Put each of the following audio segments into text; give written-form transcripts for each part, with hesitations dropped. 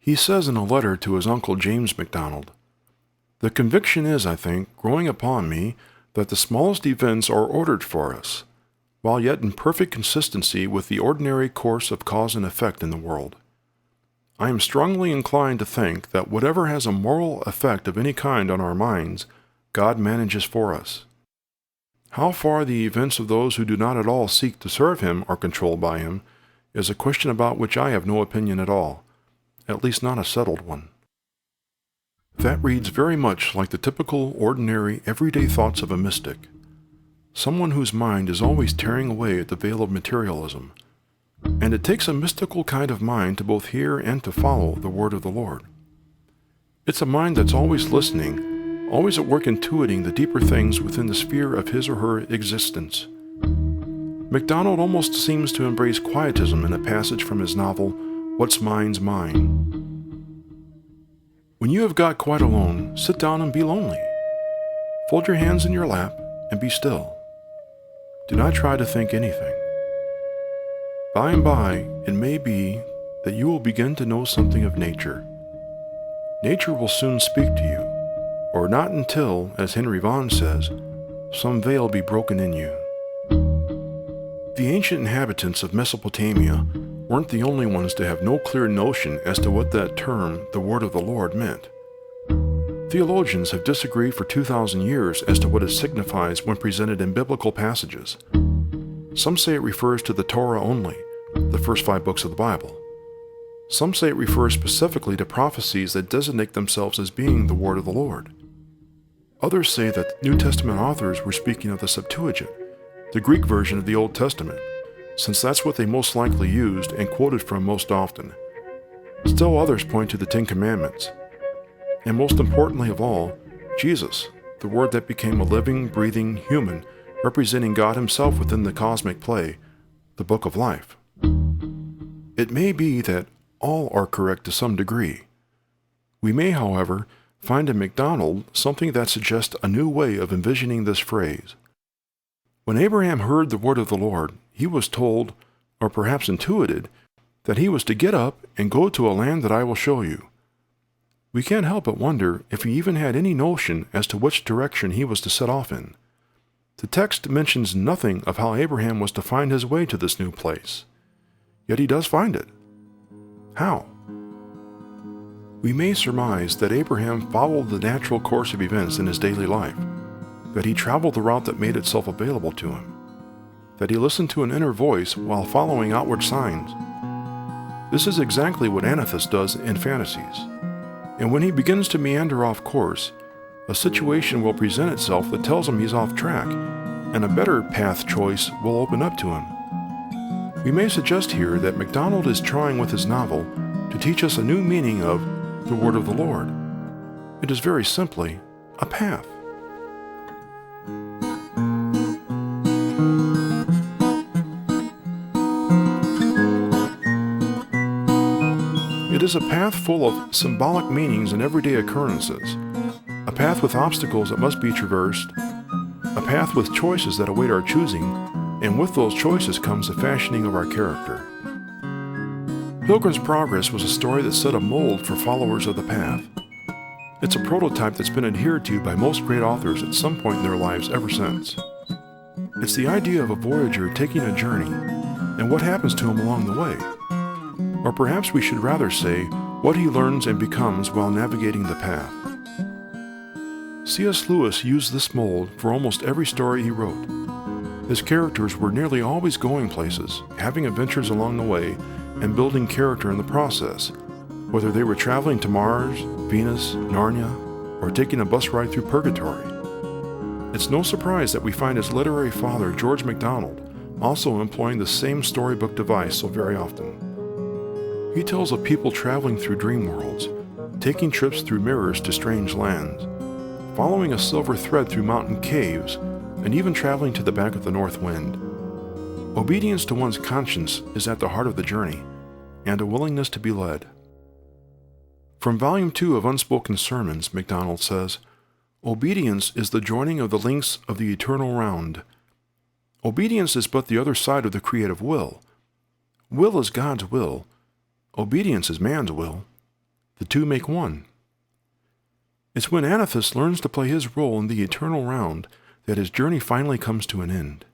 He says in a letter to his uncle James MacDonald, "The conviction is, I think, growing upon me that the smallest events are ordered for us, while yet in perfect consistency with the ordinary course of cause and effect in the world. I am strongly inclined to think that whatever has a moral effect of any kind on our minds, God manages for us. How far the events of those who do not at all seek to serve Him are controlled by Him is a question about which I have no opinion at all, at least not a settled one." That reads very much like the typical, ordinary, everyday thoughts of a mystic, someone whose mind is always tearing away at the veil of materialism. And it takes a mystical kind of mind to both hear and to follow the word of the Lord. It's a mind that's always listening, always at work intuiting the deeper things within the sphere of his or her existence. MacDonald almost seems to embrace quietism in a passage from his novel, What's Mine's Mine. When you have got quite alone, sit down and be lonely. Fold your hands in your lap and be still. Do not try to think anything. By and by, it may be that you will begin to know something of nature. Nature will soon speak to you, or not until, as Henry Vaughan says, some veil be broken in you. The ancient inhabitants of Mesopotamia weren't the only ones to have no clear notion as to what that term, the word of the Lord, meant. Theologians have disagreed for 2,000 years as to what it signifies when presented in biblical passages. Some say it refers to the Torah only, the first 5 books of the Bible. Some say it refers specifically to prophecies that designate themselves as being the word of the Lord. Others say that New Testament authors were speaking of the Septuagint, the Greek version of the Old Testament, since that's what they most likely used and quoted from most often. Still others point to the 10 Commandments. And most importantly of all, Jesus, the Word that became a living, breathing human, representing God Himself within the cosmic play, the Book of Life. It may be that all are correct to some degree. We may, however, find in MacDonald something that suggests a new way of envisioning this phrase. When Abraham heard the word of the Lord, he was told, or perhaps intuited, that he was to get up and go to a land that I will show you. We can't help but wonder if he even had any notion as to which direction he was to set off in. The text mentions nothing of how Abraham was to find his way to this new place. Yet he does find it. How? We may surmise that Abraham followed the natural course of events in his daily life, that he traveled the route that made itself available to him, that he listened to an inner voice while following outward signs. This is exactly what Phantastes does in Phantastes. And when he begins to meander off course, a situation will present itself that tells him he's off track, and a better path choice will open up to him. We may suggest here that MacDonald is trying with his novel to teach us a new meaning of the word of the Lord. It is very simply a path. It is a path full of symbolic meanings and everyday occurrences, a path with obstacles that must be traversed, a path with choices that await our choosing, and with those choices comes the fashioning of our character. Pilgrim's Progress was a story that set a mold for followers of the path. It's a prototype that's been adhered to by most great authors at some point in their lives ever since. It's the idea of a voyager taking a journey, and what happens to him along the way. Or perhaps we should rather say, what he learns and becomes while navigating the path. C.S. Lewis used this mold for almost every story he wrote. His characters were nearly always going places, having adventures along the way, and building character in the process, whether they were traveling to Mars, Venus, Narnia, or taking a bus ride through purgatory. It's no surprise that we find his literary father, George MacDonald, also employing the same storybook device so very often. He tells of people traveling through dream worlds, taking trips through mirrors to strange lands, following a silver thread through mountain caves, and even traveling to the back of the north wind. Obedience to one's conscience is at the heart of the journey, and a willingness to be led. From Volume 2 of Unspoken Sermons, MacDonald says, "Obedience is the joining of the links of the eternal round. Obedience is but the other side of the creative will. Will is God's will. Obedience is man's will. The two make one. It's when Anathus learns to play his role in the eternal round that his journey finally comes to an end.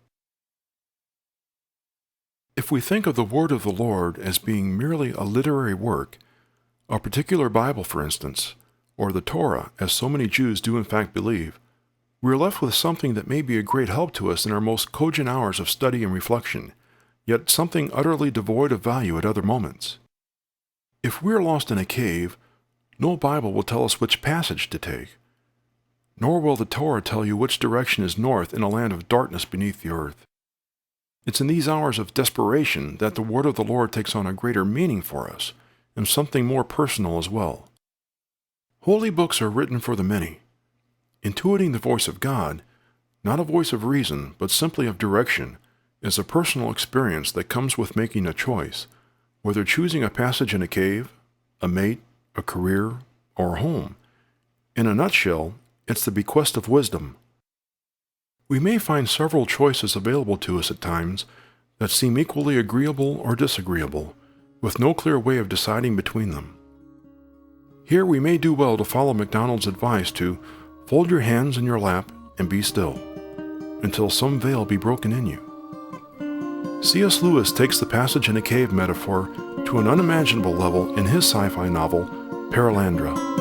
If we think of the Word of the Lord as being merely a literary work, a particular Bible, for instance, or the Torah, as so many Jews do in fact believe, we are left with something that may be a great help to us in our most cogent hours of study and reflection, yet something utterly devoid of value at other moments. If we are lost in a cave, no Bible will tell us which passage to take, nor will the Torah tell you which direction is north in a land of darkness beneath the earth. It's in these hours of desperation that the Word of the Lord takes on a greater meaning for us, and something more personal as well. Holy books are written for the many. Intuiting the voice of God, not a voice of reason, but simply of direction, is a personal experience that comes with making a choice, whether choosing a passage in a cave, a mate, a career, or a home. In a nutshell, it's the bequest of wisdom. We may find several choices available to us at times that seem equally agreeable or disagreeable, with no clear way of deciding between them. Here we may do well to follow MacDonald's advice to fold your hands in your lap and be still, until some veil be broken in you. C.S. Lewis takes the passage in a cave metaphor to an unimaginable level in his sci-fi novel, Paralandra.